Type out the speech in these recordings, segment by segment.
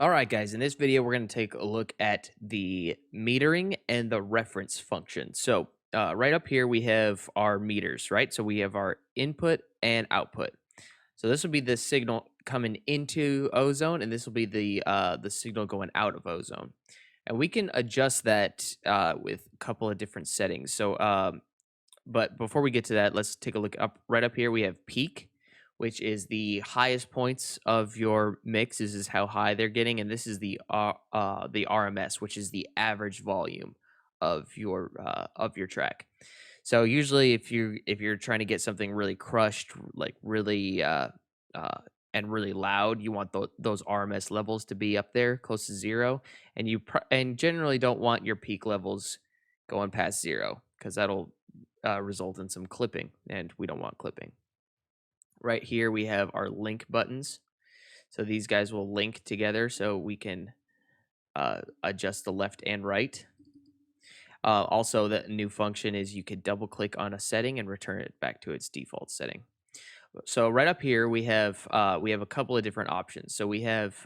All right, guys, in this video, we're going to take a look at the metering and the reference function. So, right up here, we have our meters, right? So, we have our input and output. So, this will be the signal coming into ozone, and this will be the signal going out of ozone. And we can adjust that with a couple of different settings. So, but before we get to that, let's take a look up right up here. We have peak, which is the highest points of your mix. This is how high they're getting, and this is the RMS, which is the average volume of your track. So usually, if you're trying to get something really crushed, like really uh, and really loud, you want those RMS levels to be up there, close to zero, and and generally don't want your peak levels going past zero because that'll result in some clipping, and we don't want clipping. Right here, we have our link buttons. So these guys will link together so we can adjust the left and right. Also, the new function is you could double click on a setting and return it back to its default setting. So right up here, we have a couple of different options. So we have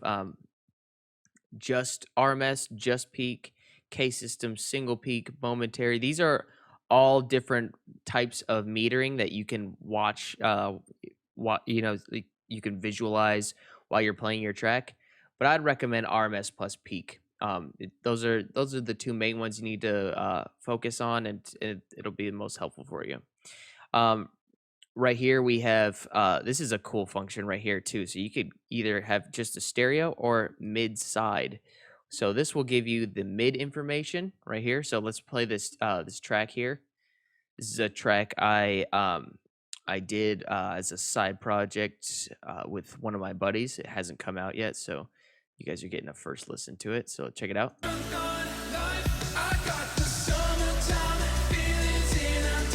just RMS, just peak, K system, single peak, momentary. These are all different types of metering that you can watch. What you can visualize while you're playing your track. But I'd recommend RMS plus peak. Those are the two main ones you need to focus on, and it'll be the most helpful for you. Um, right here we have this is a cool function right here too. So you could either have just a stereo or mid side. So this will give you the mid information right here. So let's play this track here. This is a track I did as a side project with one of my buddies. It hasn't come out yet, so you guys are getting a first listen to it. So check it out.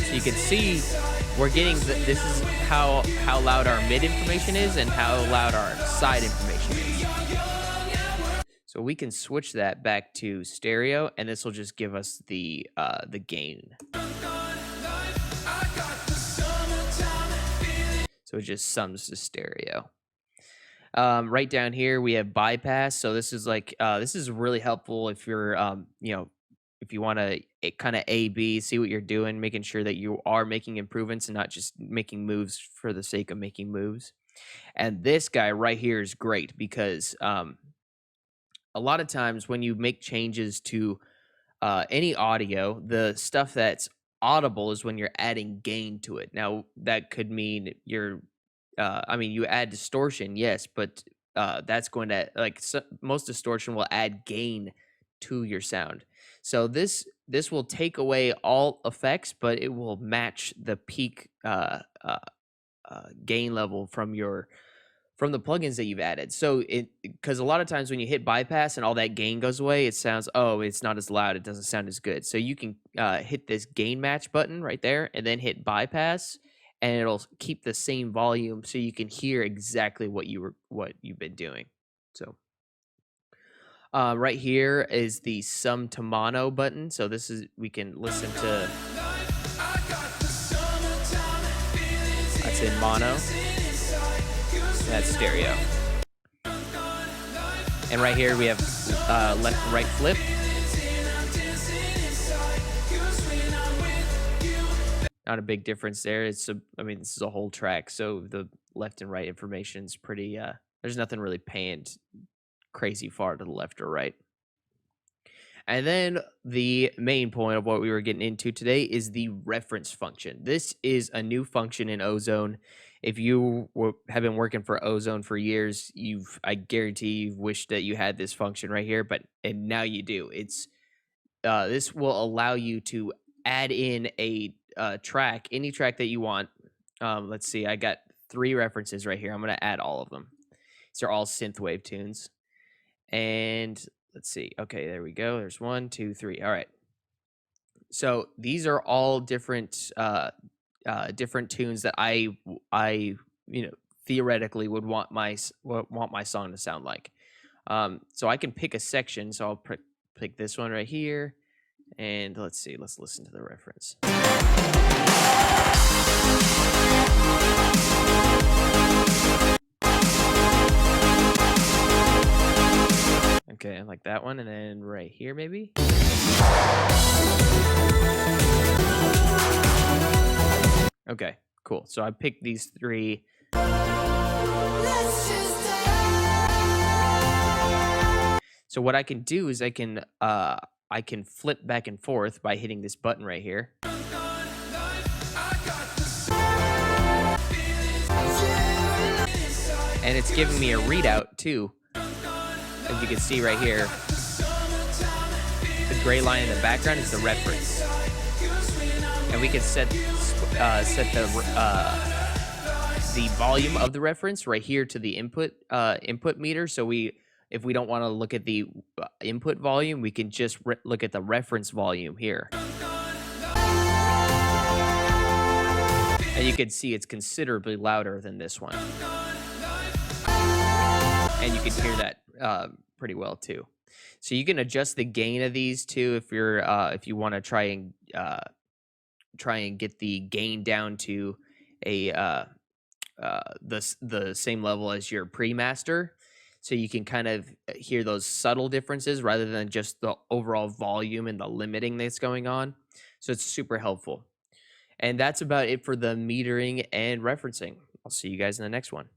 So you can see we're getting this is how loud our mid information is and how loud our side information is. So we can switch that back to stereo, and this will just give us the gain. So it just sums to stereo. Right down here we have bypass. So this is this is really helpful if you're if you want to kind of A B, see what you're doing, making sure that you are making improvements and not just making moves for the sake of making moves. And this guy right here is great because a lot of times when you make changes to any audio, the stuff that's audible is when you're adding gain to it. Now that could mean you add distortion, yes, but that's going to most distortion will add gain to your sound. So this will take away all effects, but it will match the peak gain level from the plugins that you've added. So because a lot of times when you hit bypass and all that gain goes away, it sounds, oh, it's not as loud, it doesn't sound as good. So you can hit this gain match button right there and then hit bypass, and it'll keep the same volume so you can hear exactly what you've been doing. So right here is the sum to mono button. So this is we can listen to that's in mono. That's stereo. And right here we have left and right flip. Not a big difference there. This is a whole track, so the left and right information is pretty. There's nothing really panned crazy far to the left or right. And then the main point of what we were getting into today is the reference function. This is a new function in Ozone. If you have been working for Ozone for years, I guarantee you've wished that you had this function right here, and now you do. This will allow you to add in a track, any track that you want. Let's see, I got 3 references right here. I'm going to add all of them. These are all synthwave tunes. And let's see. Okay, there we go. There's 1, 2, 3. All right. So these are all different different tunes that I theoretically would want my song to sound like. So I can pick a section. So I'll pick this one right here, and let's see. Let's listen to the reference. select that one, and then right here maybe. Okay, cool. So I picked these three. So what I can do is I can flip back and forth by hitting this button right here. And it's giving me a readout too. As you can see right here, the gray line in the background is the reference. And we can set the volume of the reference right here to the input meter. So if we don't want to look at the input volume, we can just look at the reference volume here. And you can see it's considerably louder than this one. And you can hear that pretty well too. So you can adjust the gain of these too if you want to try and get the gain down to the same level as your pre-master. So you can kind of hear those subtle differences rather than just the overall volume and the limiting that's going on. So it's super helpful. And that's about it for the metering and referencing. I'll see you guys in the next one.